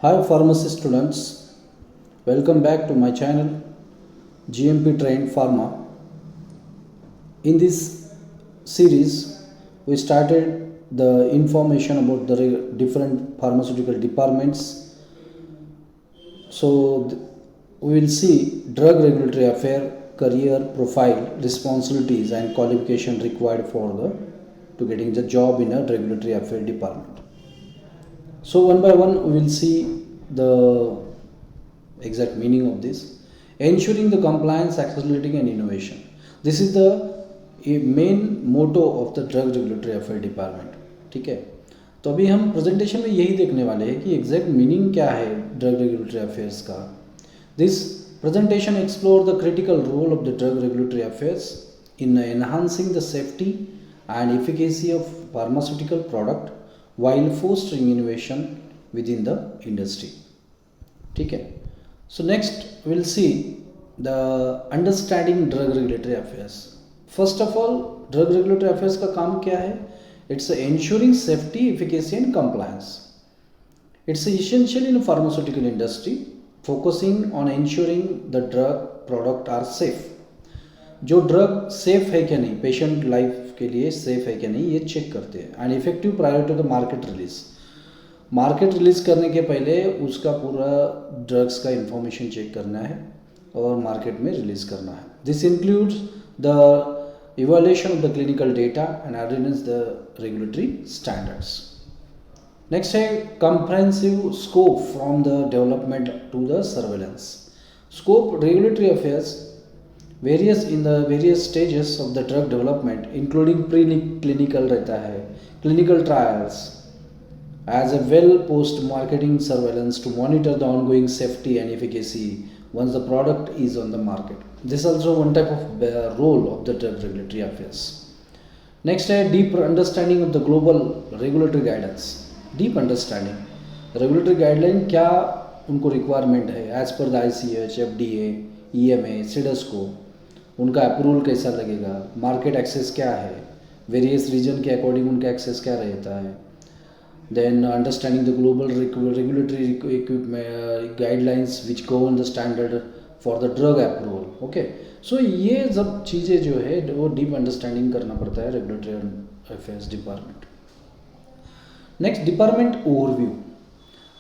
Hi pharmacy students, welcome back to my channel GMP Trained Pharma. In this series, we started the information about the different pharmaceutical departments. So we will see drug regulatory affair, career profile, responsibilities and qualification required for the to getting the job in a regulatory affair department. So one by one we will see the exact meaning of this. Ensuring the compliance, accessibility and innovation. This is the main motto of the drug regulatory affair department. ठीक है, तो अभी हम presentation में यही देखने वाले हैं कि एग्जैक्ट मीनिंग क्या है ड्रग रेगुलेटरी अफेयर्स का. This presentation explore the critical role of the drug regulatory affairs in enhancing the safety and efficacy of pharmaceutical product while fostering innovation within the industry. ठीक है, so next we'll see the understanding drug regulatory affairs. First of all, drug regulatory affairs का काम क्या है? It's ensuring safety, efficacy and compliance. It's essential in pharmaceutical industry, focusing on ensuring the drug product are safe. जो drug safe है क्या नहीं, patient life के लिए सेफ है क्या नहीं, ये चेक करते हैं. And effective prior to the market release. Market release करने के पहले उसका पूरा ड्रग्स का इंफॉर्मेशन चेक करना है और मार्केट में रिलीज करना है. This includes the evaluation of the clinical data and adherence the regulatory standards. Next है comprehensive scope from the development to the surveillance. Scope regulatory affairs various in the various stages of the drug development including pre-clinical रहता है, clinical trials as a well post marketing surveillance to monitor the ongoing safety and efficacy once the product is on the market. This is also one type of role of the drug regulatory affairs. Next है deep understanding of the global regulatory guidance. Deep understanding regulatory guideline क्या उनको requirement है as per the ICH, FDA, EMA, CDSCO, उनका approval कैसा लगेगा, market access क्या है, various reason के अकॉर्डिंग उनका एक्सेस क्या रहता है. Then understanding the global regulatory equipment guidelines which govern the standard for the drug approval. Okay, so ये सब चीज़ें जो है वो डीप अंडरस्टैंडिंग करना पड़ता है regulatory affairs department. Next department overview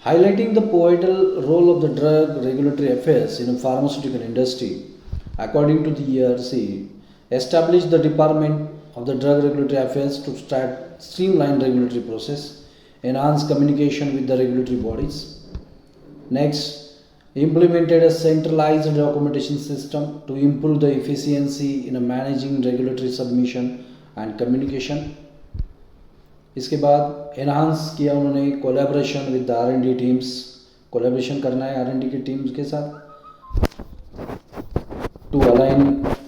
highlighting the pivotal role of the drug regulatory affairs in a pharmaceutical industry. According to the ERC, established the department of the drug regulatory affairs to start streamline regulatory process, enhance communication with the regulatory bodies. Next, implemented a centralized documentation system to improve the efficiency in managing regulatory submission and communication. इसके बाद enhance किया उन्होंने collaboration with the R&D teams. Collaboration करना है R&D की teams के साथ to align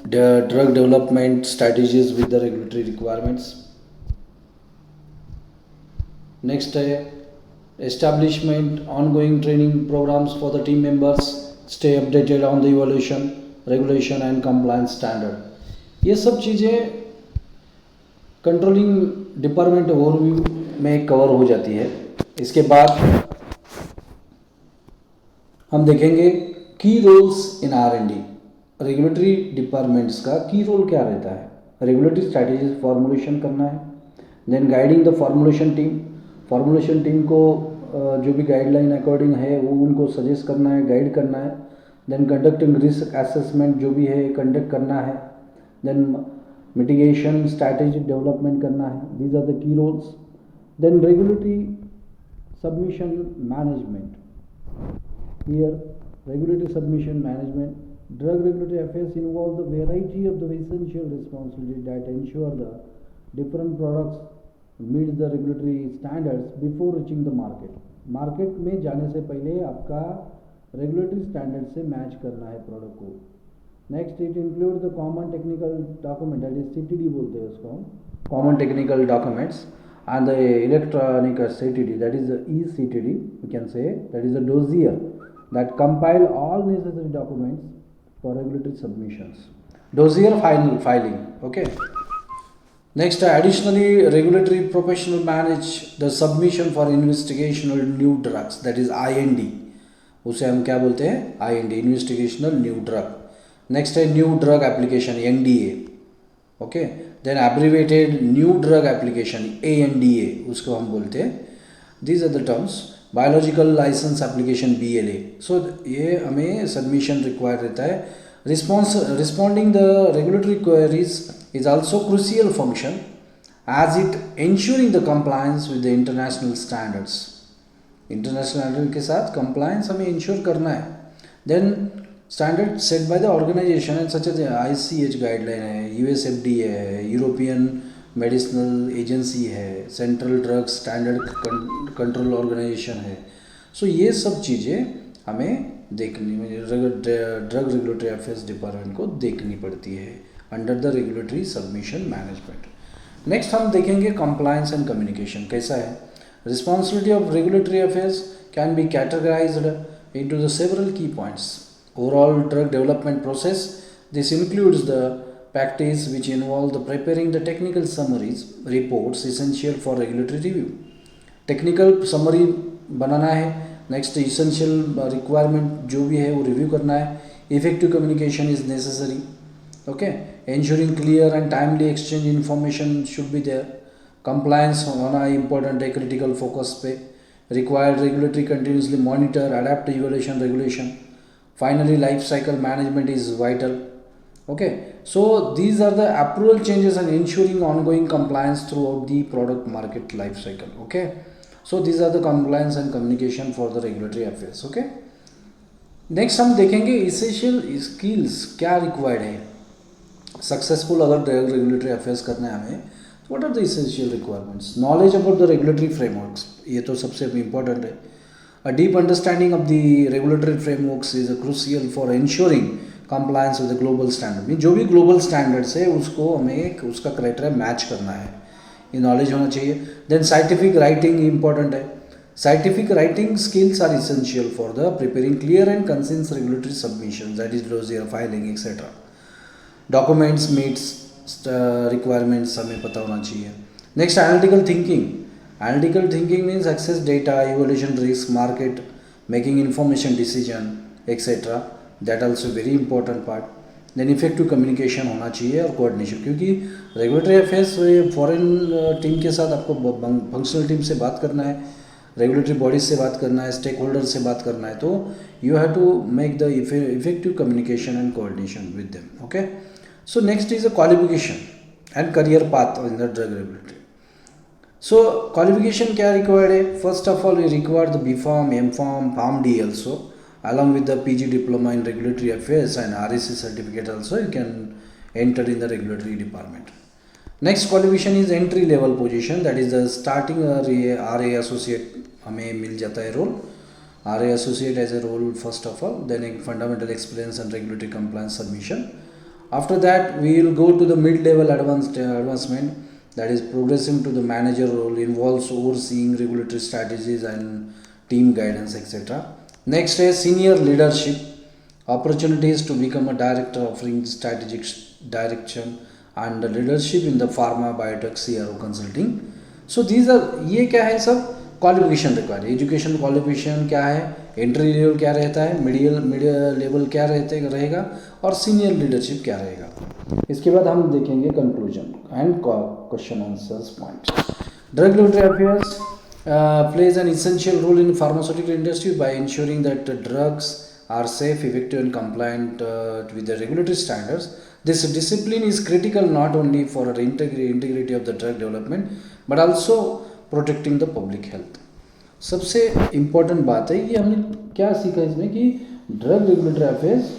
the drug development strategies with the regulatory requirements. Next है establishment ongoing training programs for the team members, stay updated on the evolution, regulation and compliance standard. ये सब चीज़ें controlling department overview में cover हो जाती है. इसके बाद हम देखेंगे की roles in R&D. Regulatory departments का की रोल क्या रहता है? रेगुलेटरी स्ट्रैटेजीज फॉर्मुलेशन करना है. Then guiding the formulation team. Formulation team को जो भी गाइडलाइन अकॉर्डिंग है वो उनको सजेस्ट करना है, गाइड करना है. देन कंडक्टिंग रिस्क असेसमेंट जो भी है कंडक्ट करना है. देन मिटिगेशन स्ट्रैटेजी डेवलपमेंट करना है. These are the key roles. Then regulatory submission management. Here regulatory submission management. Drug regulatory affairs involve the variety of the essential responsibilities that ensure the different products meet the regulatory standards before reaching the market. Market में जाने से पहले आपका regulatory standard से match करना है product को. Next it include the common technical document, that is CTD बोलते हैं उसको, common technical documents, and the electronic CTD, that is ECTD we can say, that is a dossier that compile all necessary documents for regulatory submissions. Dossier filing. Okay. Next, additionally, regulatory professional manage the submission for investigational new drugs, that is IND. उसे हम क्या बोलते हैं? IND, investigational new drug. Next है new drug application, NDA. Okay, then abbreviated new drug application, ANDA उसको हम बोलते हैं. These are the terms. Biological license application, BLA. So ये हमें सबमिशन रिक्वायर रहता है. Responding the regulatory queries is also crucial function as it ensuring the compliance with the international standards. International standard के साथ कंप्लायंस हमें ensure करना है. Then standard set by the organisation and such as ICH guideline है, USFDA है, European medicinal agency है, central drug standard control organisation है. So ये सब चीज़ें हमें देखनी, ड्रग रेगुलेटरी अफेयर्स डिपार्टमेंट को देखनी पड़ती है under the regulatory submission management. Next हम देखेंगे कंप्लायंस एंड कम्युनिकेशन कैसा है. Responsibility of regulatory affairs can be categorised into the several key points. Overall drug development process, this includes the practice which involve the preparing the technical summaries, reports essential for regulatory review. Technical summary बनाना है. Next essential requirement जो भी है वो review करना है. Effective communication is necessary. Okay, ensuring clear and timely exchange information should be there. Compliance होना important है, critical focus पे. Required regulatory continuously monitor, adapt to evaluation regulation. Finally, life cycle management is vital. Okay, so these are the approval changes and ensuring ongoing compliance throughout the product market life cycle. Okay, so these are the compliance and communication for the regulatory affairs. Okay, next हम देखेंगे essential skills क्या required है. Successful अगर drug regulatory affairs करना है हमें, तो what are the essential requirements. Knowledge about the regulatory frameworks, ये तो सबसे इम्पॉर्टेंट है. A deep understanding of the regulatory frameworks is crucial for ensuring compliance with the global standard. जो भी ग्लोबल स्टैंडर्ड्स है उसको हमें उसका क्राइटेरिया मैच करना है, ये नॉलेज होना चाहिए. देन साइंटिफिक राइटिंग इंपॉर्टेंट है. Scientific writing skills are essential for the preparing clear and concise regulatory submission, that is dossier filing etcetera. Documents meets requirements हमें पता होना चाहिए. Next analytical thinking. Analytical thinking means access data, evolution risk, market, making information decision etcetera, that also very important part. Then effective communication होना चाहिए और coordination, क्योंकि regulatory affairs foreign team के साथ आपको फंक्शनल टीम से बात करना है, रेगुलेटरी बॉडीज से बात करना है, स्टेक होल्डर से बात करना है, तो you have to make the effective communication and coordination with them. Okay, so next is a qualification and career path in the drug regulatory. So qualification क्या required है. First of all we require the BPharm, MPharm, PharmD also, along with the PG diploma in regulatory affairs and RAC certificate also you can enter in the regulatory department. Next qualification is entry level position, that is the starting RA associate हमें मिल जाता है role. RA associate as a role first of all, then fundamental experience and regulatory compliance submission. After that we will go to the mid-level advancement, that is progressing to the manager role, involves overseeing regulatory strategies and team guidance etc. Next is senior leadership, opportunities to become a director offering strategic direction and leadership in the pharma, biotech, CRO consulting. So these are, ये क्या है सब qualification required. Education qualification क्या है, entry level क्या रहता है, middle level क्या रहेगा और सीनियर लीडरशिप क्या रहेगा. इसके बाद हम देखेंगे conclusion and question answers point. Drug regulatory affairs plays an essential role in pharmaceutical industry by ensuring that drugs are safe, effective and compliant with the regulatory standards. This discipline is critical not only for the integrity of the drug development but also protecting the public health. सबसे important बात है, ये हमने क्या सीखा इसमें कि drug regulatory affairs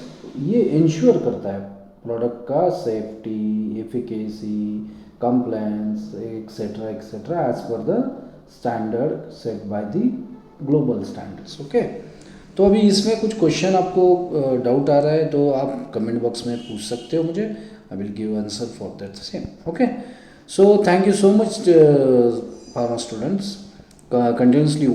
ये इंश्योर करता है प्रोडक्ट का safety, efficacy, compliance etcetera etcetera as per the standard set by the global standards. Okay, तो अभी इसमें कुछ क्वेश्चन आपको डाउट आ रहा है तो आप कमेंट बॉक्स में पूछ सकते हो मुझे. I will give answer for that same. Okay, so thank you so much pharma students. Continuously